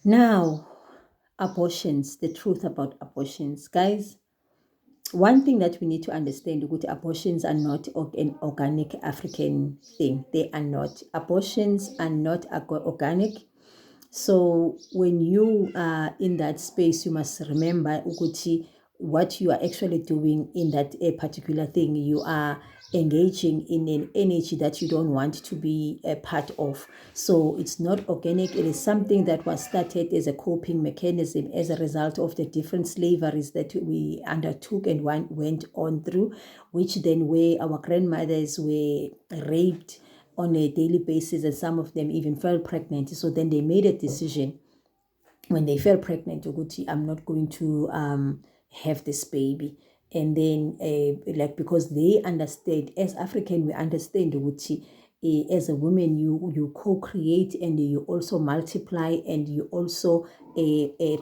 Now, abortions, the truth about abortions. Guys, one thing that we need to understand is that abortions are not an organic African thing. They are not. Abortions are not organic. So when you are in that space, you must remember ukuthi what you are actually doing in that particular thing. You are engaging in an energy that you don't want to be a part of. So it's not organic. It is something that was started as a coping mechanism as a result of the different slaveries that we undertook and went on through, which then where our grandmothers were raped on a daily basis, and some of them even fell pregnant. So then they made a decision when they fell pregnant, I'm not going to have this baby. And then like, because they understand, as African, we understand as a woman, you co-create and you also multiply and you also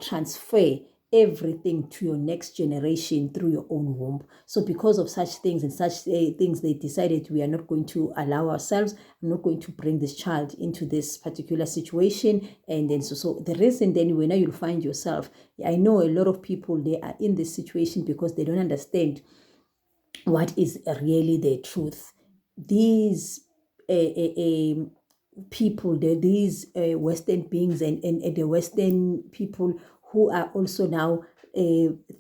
transfer everything to your next generation through your own womb. So because of such things and such things, they decided we are not going to allow ourselves, I'm not going to bring this child into this particular situation. And then so the reason then when you'll find yourself, I know a lot of people, they are in this situation because they don't understand what is really the truth. These people, these Western beings and the Western people who are also now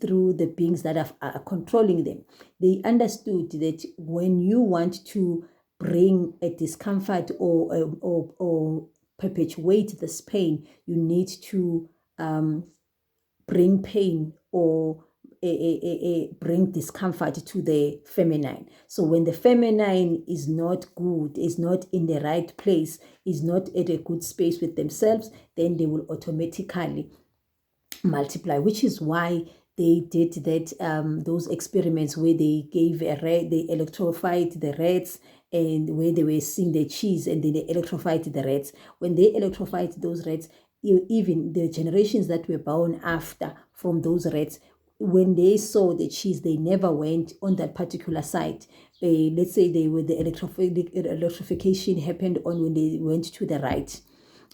through the beings that are controlling them, they understood that when you want to bring a discomfort or perpetuate this pain, you need to bring pain or bring discomfort to the feminine. So when the feminine is not good, is not in the right place, is not at a good space with themselves, then they will automatically multiply, which is why they did that those experiments where they gave they electrified the rats, and where they were seeing the cheese and then they electrified the rats. When they electrified those rats, even the generations that were born after from those rats, when they saw the cheese, they never went on that particular site. Let's say they were the electrification happened on when they went to the right,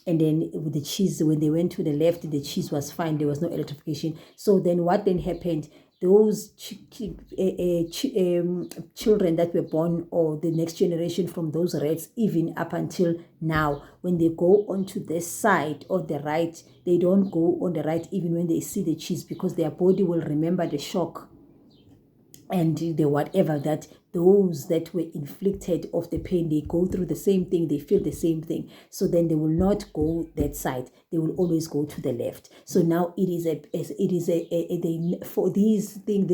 and then with the cheese, when they went to the left, the cheese was fine, there was no electrification. So then what then happened, those children that were born, or the next generation from those rats, even up until now, when they go onto this side or the right, they don't go on the right even when they see the cheese, because their body will remember the shock and the whatever that those that were inflicted of the pain, they go through the same thing, they feel the same thing. So then they will not go that side, they will always go to the left. So now this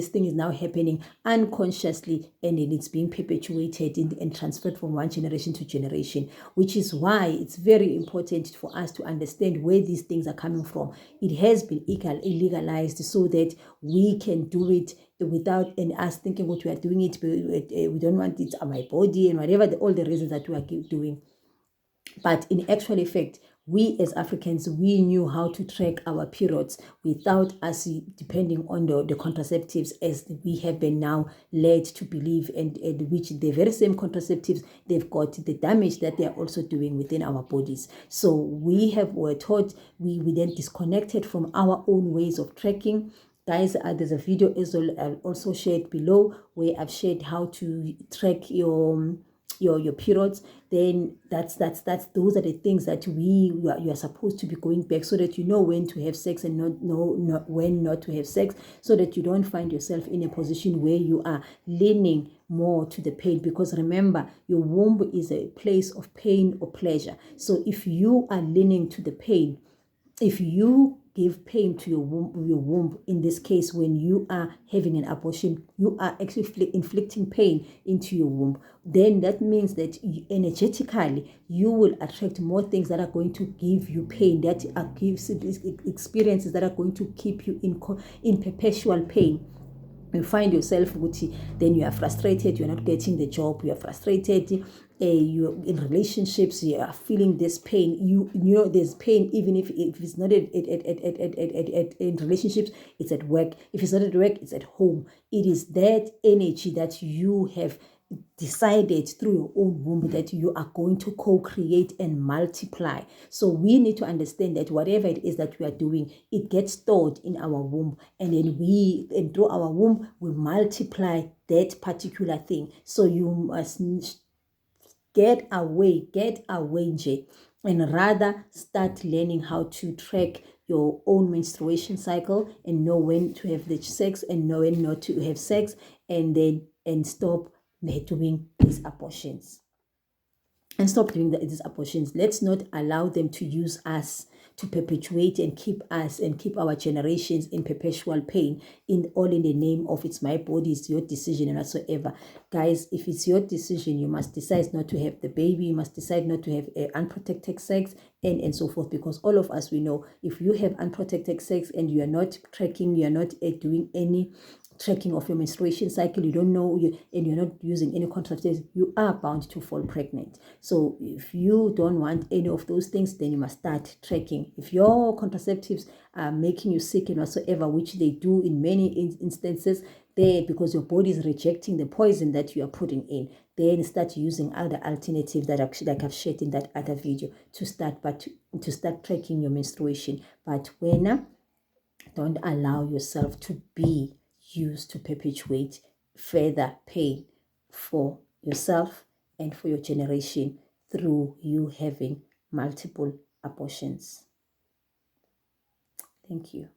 thing is now happening unconsciously, and then it's being perpetuated and transferred from one generation to generation, which is why it's very important for us to understand where these things are coming from. It has been illegalized so that we can do it without us thinking what we are doing it, we don't want it on my body and whatever, all the reasons that we are doing. But in actual effect, we as Africans, we knew how to track our periods without us depending on the contraceptives, as we have been now led to believe, and which the very same contraceptives, they've got the damage that they are also doing within our bodies. So were taught, we then disconnected from our own ways of tracking. Guys, there's a video I'll also shared below where I've shared how to track your periods. Then that's those are the things that you are supposed to be going back, so that you know when to have sex and not when not to have sex, so that you don't find yourself in a position where you are leaning more to the pain. Because remember, your womb is a place of pain or pleasure. So if you are leaning to the pain, if you give pain to your womb, in this case, when you are having an abortion, you are actually inflicting pain into your womb. Then that means that energetically, you will attract more things that are going to give you pain, that are experiences that are going to keep you in perpetual pain. You find yourself, then you are frustrated, you're not getting the job, you are frustrated, you're in relationships, you are feeling this pain. You know there's pain, even if it's not in relationships, it's at work. If it's not at work, it's at home. It is that energy that you have decided through your own womb that you are going to co-create and multiply. So we need to understand that whatever it is that we are doing, it gets stored in our womb, and then and through our womb we multiply that particular thing. So you must get away nje, and rather start learning how to track your own menstruation cycle and know when to have the sex and know when not to have sex, and stop doing these abortions. And stop doing these abortions. Let's not allow them to use us to perpetuate and keep us and keep our generations in perpetual pain, all in the name of it's my body, it's your decision and whatsoever. Guys, if it's your decision, you must decide not to have the baby, you must decide not to have unprotected sex, and so forth, because all of us, we know, if you have unprotected sex and you are not tracking, you are not doing any tracking of your menstruation cycle, you don't know, and you're not using any contraceptives, you are bound to fall pregnant. So if you don't want any of those things, then you must start tracking. If your contraceptives are making you sick and whatsoever, which they do in many instances, there, because your body is rejecting the poison that you are putting in, then start using other alternatives that like I've shared in that other video to start tracking your menstruation. But when don't allow yourself to be used to perpetuate further pain for yourself and for your generation through you having multiple abortions. Thank you.